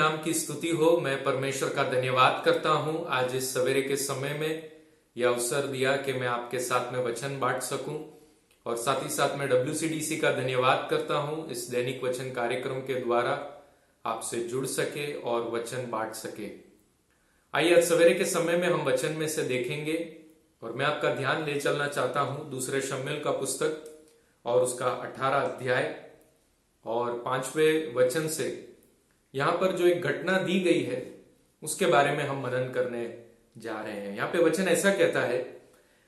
नाम की स्तुति हो। मैं परमेश्वर का धन्यवाद करता हूं आज इस सवेरे के समय में यह अवसर दिया कि मैं आपके साथ में वचन बांट सकूं, और साथ ही साथ मैं WCDC का धन्यवाद करता हूं इस दैनिक वचन कार्यक्रम के द्वारा आपसे जुड़ सके और वचन बांट सके। आइए आज सवेरे के समय में हम वचन में से देखेंगे, और मैं आपका ध्यान ले चलना चाहता हूं दूसरे शमूएल का पुस्तक और उसका 18 अध्याय और 5वें वचन से। यहां पर जो एक घटना दी गई है उसके बारे में हम मनन करने जा रहे हैं। यहां पे वचन ऐसा कहता है,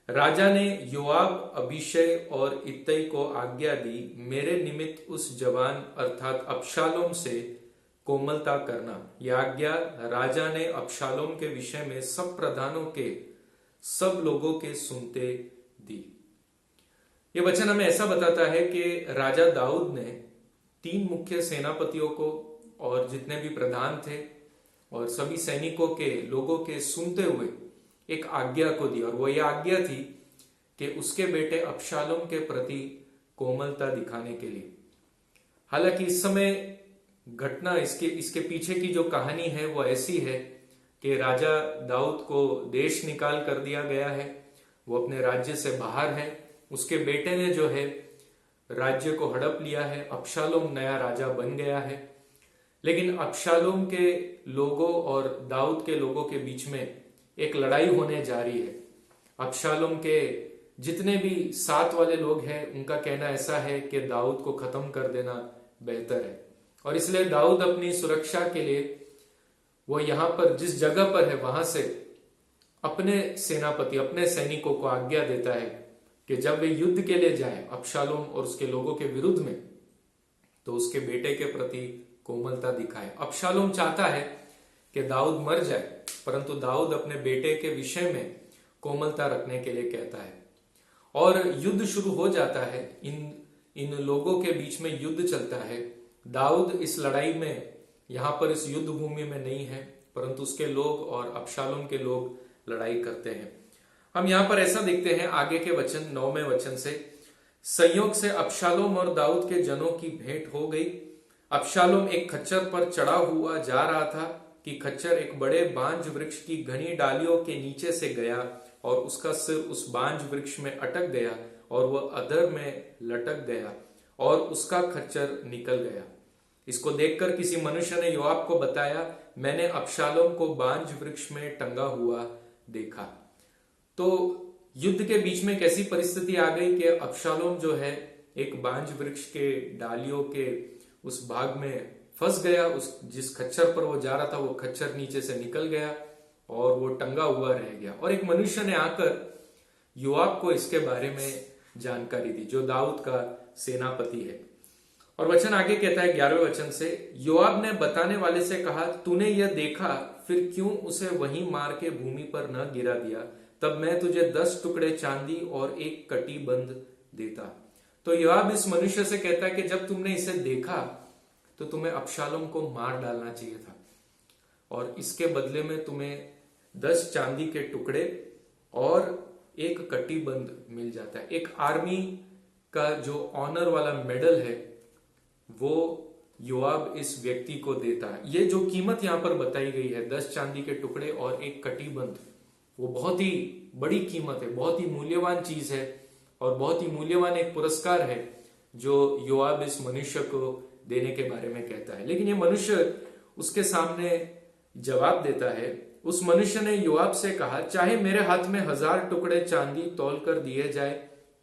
राजा ने योआब, अबीशै और इत्तै को आज्ञा दी, मेरे निमित्त उस जवान अर्थात अबशालोम से कोमलता करना। यह आज्ञा राजा ने अबशालोम के विषय में सब प्रधानों के सब लोगों के सुनते दी। यह वचन हमें ऐसा बताता है कि राजा दाऊद ने 3 मुख्य सेनापतियों को और जितने भी प्रधान थे और सभी सैनिकों के लोगों के सुनते हुए एक आज्ञा को दी, और वो ये आज्ञा थी कि उसके बेटे अबशालोम के प्रति कोमलता दिखाने के लिए। हालांकि इस समय घटना इसके पीछे की जो कहानी है वो ऐसी है कि राजा दाऊद को देश निकाल कर दिया गया है, वो अपने राज्य से बाहर है। उसके बेटे ने जो है राज्य को हड़प लिया है, अबशालोम नया राजा बन गया है। लेकिन अबशालोम के लोगों और दाऊद के लोगों के बीच में एक लड़ाई होने जा रही है। अबशालोम के जितने भी साथ वाले लोग हैं उनका कहना ऐसा है कि दाऊद को खत्म कर देना बेहतर है, और इसलिए दाऊद अपनी सुरक्षा के लिए वो यहां पर जिस जगह पर है वहां से अपने सेनापति, अपने सैनिकों को आज्ञा देता है कि जब वे युद्ध के लिए जाए अबशालोम और उसके लोगों के विरुद्ध में, तो उसके बेटे के प्रति कोमलता दिखाए। अबशालोम चाहता है कि दाऊद मर जाए, परंतु दाऊद अपने बेटे के विषय में कोमलता रखने के लिए कहता है, और युद्ध शुरू हो जाता है। इन लोगों के बीच में युद्ध चलता है। दाऊद इस लड़ाई में यहां पर इस युद्ध भूमि में नहीं है, परंतु उसके लोग और अबशालोम के लोग लड़ाई करते हैं। हम यहां पर ऐसा देखते हैं आगे के वचन 9वें वचन से, संयोग से अबशालोम और दाऊद के जनों की भेंट हो गई। अबशालोम एक खच्चर पर चढ़ा हुआ जा रहा था कि खच्चर एक बड़े बांज वृक्ष की घनी डालियों के नीचे से गया, और उसका सिर उस बांज वृक्ष में अटक गया और वह अधर में लटक गया, और उसका खच्चर निकल गया। इसको देखकर किसी मनुष्य ने योआब को बताया, मैंने अबशालोम को बांज वृक्ष में टंगा हुआ देखा। तो युद्ध के बीच में कैसी परिस्थिति आ गई कि अबशालोम जो है एक बांज वृक्ष के डालियों के उस भाग में फंस गया। उस जिस खच्चर पर वो जा रहा था वो खच्चर नीचे से निकल गया और वो टंगा हुआ रह गया। और एक मनुष्य ने आकर योआब को इसके बारे में जानकारी दी, जो दाऊद का सेनापति है। और वचन आगे कहता है 11वें वचन से, योआब ने बताने वाले से कहा, तूने यह देखा, फिर क्यों उसे वहीं मार के भूमि पर न गिरा दिया? तब मैं तुझे 10 टुकड़े चांदी और 1 कटी बंद देता। तो योआब इस मनुष्य से कहता है कि जब तुमने इसे देखा तो तुम्हें अबशालोम को मार डालना चाहिए था, और इसके बदले में तुम्हें 10 चांदी के टुकड़े और 1 कटी बंद मिल जाता है। एक आर्मी का जो ऑनर वाला मेडल है वो योआब इस व्यक्ति को देता है। ये जो कीमत यहां पर बताई गई है 10 चांदी के टुकड़े और 1 कटी बंद, वो बहुत ही बड़ी कीमत है, बहुत ही मूल्यवान चीज है, और बहुत ही मूल्यवान एक पुरस्कार है जो योआब इस मनुष्य को देने के बारे में कहता है। लेकिन ये मनुष्य उसके सामने जवाब देता है। उस मनुष्य ने योआब से कहा, चाहे मेरे हाथ में 1000 टुकड़े चांदी तौल कर दिए जाए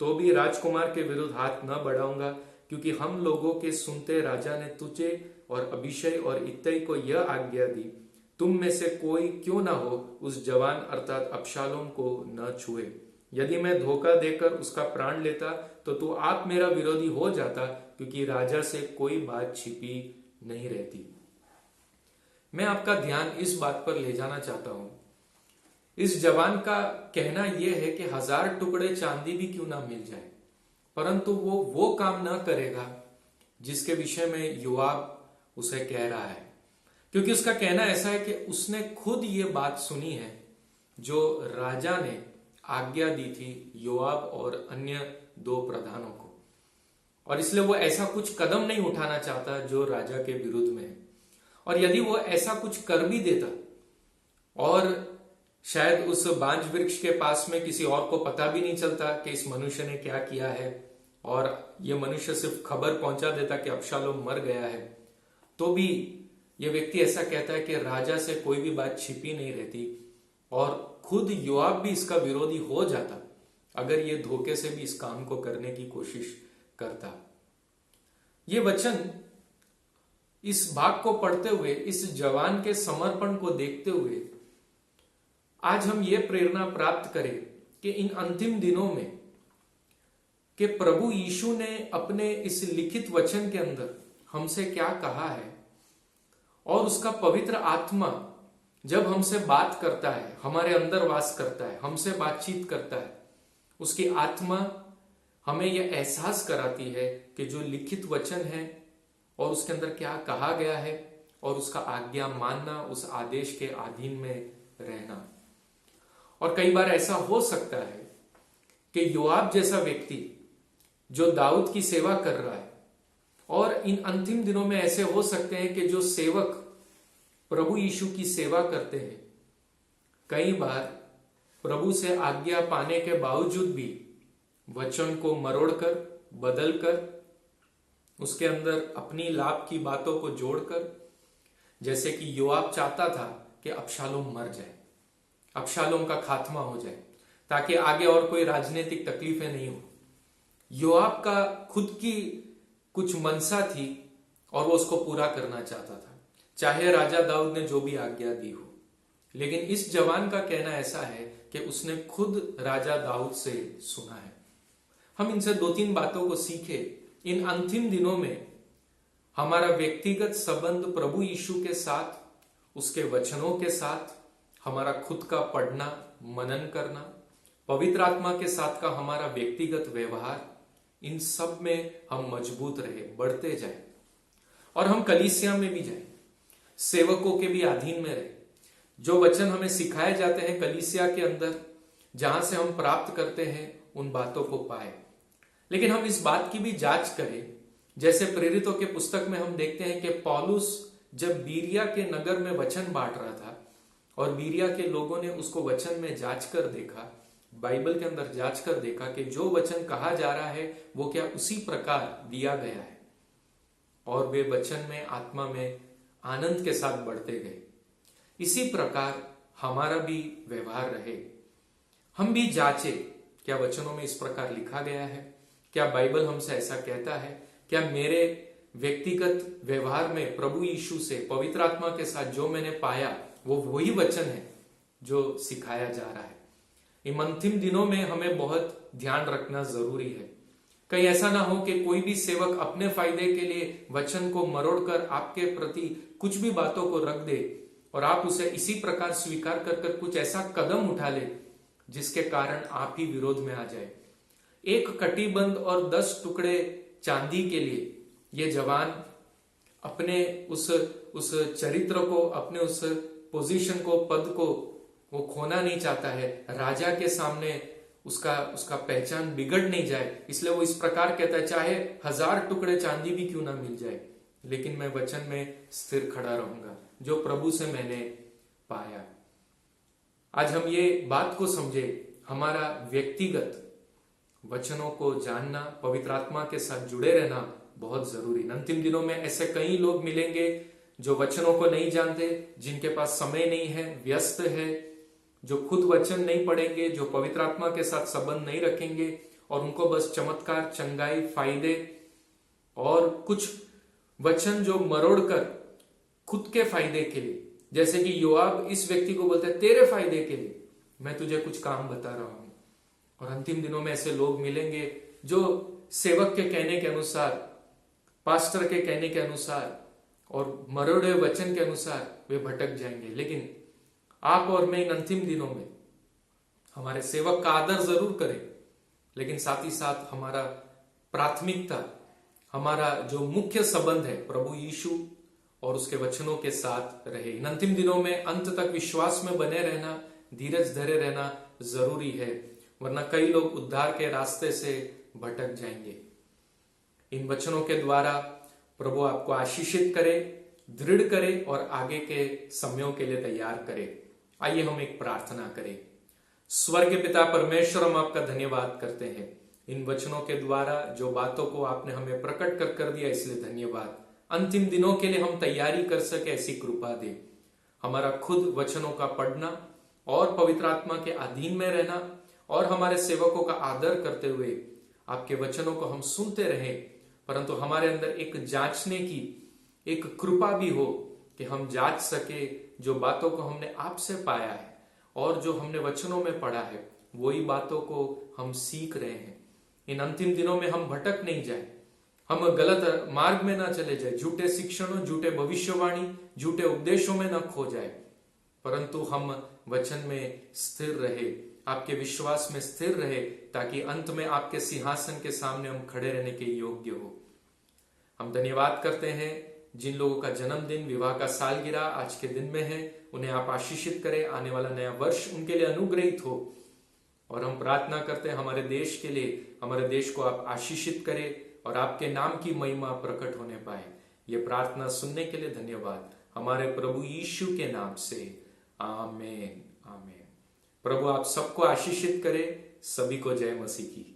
तो भी राजकुमार के विरुद्ध हाथ न बढ़ाऊंगा, क्योंकि हम लोगों के सुनते राजा ने तुझे और अबीशै और इत्तै को यह आज्ञा दी, तुम में से कोई क्यों ना हो उस जवान अर्थात अबशालोम को न छुए। यदि मैं धोखा देकर उसका प्राण लेता तो तू आप मेरा विरोधी हो जाता, क्योंकि राजा से कोई बात छिपी नहीं रहती। मैं आपका ध्यान इस बात पर ले जाना चाहता हूं, इस जवान का कहना यह है कि 1000 टुकड़े चांदी भी क्यों ना मिल जाए, परंतु वो काम ना करेगा जिसके विषय में योआब उसे कह रहा है, क्योंकि उसका कहना ऐसा है कि उसने खुद ये बात सुनी है जो राजा ने आज्ञा दी थी योआब और अन्य 2 प्रधानों को, और इसलिए वो ऐसा कुछ कदम नहीं उठाना चाहता जो राजा के विरुद्ध में है। और यदि वो ऐसा कुछ कर भी देता और शायद उस बांज वृक्ष के पास में किसी और को पता भी नहीं चलता कि इस मनुष्य ने क्या किया है, और ये मनुष्य सिर्फ खबर पहुंचा देता कि अबशालोम मर गया है, तो भी ये व्यक्ति ऐसा कहता है कि राजा से कोई भी बात छिपी नहीं रहती, और खुद योआब भी इसका विरोधी हो जाता अगर ये धोखे से भी इस काम को करने की कोशिश करता। ये वचन, इस भाग को पढ़ते हुए, इस जवान के समर्पण को देखते हुए आज हम ये प्रेरणा प्राप्त करें कि इन अंतिम दिनों में कि प्रभु यीशु ने अपने इस लिखित वचन के अंदर हमसे क्या कहा है, और उसका पवित्र आत्मा जब हमसे बात करता है, हमारे अंदर वास करता है, हमसे बातचीत करता है, उसकी आत्मा हमें यह एहसास कराती है कि जो लिखित वचन है और उसके अंदर क्या कहा गया है, और उसका आज्ञा मानना, उस आदेश के अधीन में रहना। और कई बार ऐसा हो सकता है कि योआब जैसा व्यक्ति जो दाऊद की सेवा कर रहा है, और इन अंतिम दिनों में ऐसे हो सकते हैं कि जो सेवक प्रभु यीशु की सेवा करते हैं, कई बार प्रभु से आज्ञा पाने के बावजूद भी वचन को मरोड़कर, बदलकर, उसके अंदर अपनी लाभ की बातों को जोड़कर, जैसे कि योआब चाहता था कि अबशालोम मर जाए, अबशालोम का खात्मा हो जाए, ताकि आगे और कोई राजनीतिक तकलीफें नहीं हो। योआब का खुद की कुछ मनसा थी और वो उसको पूरा करना चाहता था, चाहे राजा दाऊद ने जो भी आज्ञा दी हो। लेकिन इस जवान का कहना ऐसा है कि उसने खुद राजा दाऊद से सुना है। हम इनसे 2-3 बातों को सीखे। इन अंतिम दिनों में हमारा व्यक्तिगत संबंध प्रभु यीशु के साथ, उसके वचनों के साथ, हमारा खुद का पढ़ना, मनन करना, पवित्र आत्मा के साथ का हमारा व्यक्तिगत व्यवहार, इन सब में हम मजबूत रहे, बढ़ते जाए, और हम कलीसिया में भी जाए, सेवकों के भी अधीन में रहे। जो वचन हमें सिखाए जाते हैं कलीसिया के अंदर, जहां से हम प्राप्त करते हैं, उन बातों को पाए। लेकिन हम इस बात की भी जांच करें, जैसे प्रेरितों के पुस्तक में हम देखते हैं कि पौलुस जब बीरिया के नगर में वचन बांट रहा था, और बीरिया के लोगों ने उसको वचन में जांच कर देखा, बाइबल के अंदर जांच कर देखा कि जो वचन कहा जा रहा है वो क्या उसी प्रकार दिया गया है, और वे वचन में, आत्मा में आनंद के साथ बढ़ते गए। इसी प्रकार हमारा भी व्यवहार रहे। हम भी जांचे, क्या वचनों में इस प्रकार लिखा गया है? क्या बाइबल हमसे ऐसा कहता है? क्या मेरे व्यक्तिगत व्यवहार में प्रभु यीशु से, पवित्र आत्मा के साथ जो मैंने पाया, वो वही वचन है जो सिखाया जा रहा है? इन अंतिम दिनों में हमें बहुत ध्यान रखना जरूरी है। कहीं ऐसा ना हो कि कोई भी सेवक अपने फायदे के लिए वचन को मरोड़कर आपके प्रति कुछ भी बातों को रख दे, और आप उसे इसी प्रकार स्वीकार कर कुछ ऐसा कदम उठा ले जिसके कारण आप ही विरोध में आ जाए। एक कटीबंद और 10 टुकड़े चांदी के लिए ये जवान अपने उस चरित्र को, अपने उस पोजीशन को, पद को वो खोना नहीं चाहता है। राजा के सामने उसका पहचान बिगड़ नहीं जाए, इसलिए वो इस प्रकार कहता है, चाहे 1000 टुकड़े चांदी भी क्यों ना मिल जाए, लेकिन मैं वचन में स्थिर खड़ा रहूंगा जो प्रभु से मैंने पाया। आज हम ये बात को समझे, हमारा व्यक्तिगत वचनों को जानना, पवित्र आत्मा के साथ जुड़े रहना बहुत जरूरी। अंतिम दिनों में ऐसे कई लोग मिलेंगे जो वचनों को नहीं जानते, जिनके पास समय नहीं है, व्यस्त है, जो खुद वचन नहीं पढ़ेंगे, जो पवित्र आत्मा के साथ संबंध नहीं रखेंगे, और उनको बस चमत्कार, चंगाई, फायदे और कुछ वचन जो मरोड़कर खुद के फायदे के लिए, जैसे कि योआब इस व्यक्ति को बोलता है, तेरे फायदे के लिए मैं तुझे कुछ काम बता रहा हूं। और अंतिम दिनों में ऐसे लोग मिलेंगे जो सेवक के कहने के अनुसार, पास्टर के कहने के अनुसार और मरोड़े वचन के अनुसार वे भटक जाएंगे। लेकिन आप और मैं इन अंतिम दिनों में हमारे सेवक का आदर जरूर करें, लेकिन साथ ही साथ हमारा प्राथमिकता, हमारा जो मुख्य संबंध है प्रभु यीशु और उसके वचनों के साथ रहे। इन अंतिम दिनों में अंत तक विश्वास में बने रहना, धीरज धरे रहना जरूरी है, वरना कई लोग उद्धार के रास्ते से भटक जाएंगे। इन वचनों के द्वारा प्रभु आपको आशीषित करे दृढ़ करे और आगे के समयों के लिए तैयार करे। आइए हम एक प्रार्थना करें। स्वर्ग पिता परमेश्वर, हम आपका धन्यवाद करते हैं इन वचनों के द्वारा जो बातों को आपने हमें प्रकट कर दिया, इसलिए धन्यवाद। अंतिम दिनों के लिए हम तैयारी कर सके, ऐसी कृपा दे। हमारा खुद वचनों का पढ़ना और पवित्र आत्मा के अधीन में रहना और हमारे सेवकों का आदर करते हुए आपके वचनों को हम सुनते रहे, परंतु हमारे अंदर एक जांचने की एक कृपा भी हो कि हम जांच सके जो बातों को हमने आपसे पाया है और जो हमने वचनों में पढ़ा है वही बातों को हम सीख रहे हैं। इन अंतिम दिनों में हम भटक नहीं जाए, हम गलत मार्ग में ना चले जाए, झूठे शिक्षणों, झूठे भविष्यवाणी, झूठे उपदेशों में न खो जाए, परंतु हम वचन में स्थिर रहे, आपके विश्वास में स्थिर रहे, ताकि अंत में आपके सिंहासन के सामने हम खड़े रहने के योग्य हो। हम धन्यवाद करते हैं जिन लोगों का जन्मदिन, विवाह का सालगिरह आज के दिन में है, उन्हें आप आशीषित करें। आने वाला नया वर्ष उनके लिए अनुग्रहित हो। और हम प्रार्थना करते हैं हमारे देश के लिए, हमारे देश को आप आशीषित करें और आपके नाम की महिमा प्रकट होने पाए। ये प्रार्थना सुनने के लिए धन्यवाद, हमारे प्रभु यीशु के नाम से, आमीन आमीन। प्रभु आप सबको आशीषित करे। सभी को जय मसीह की।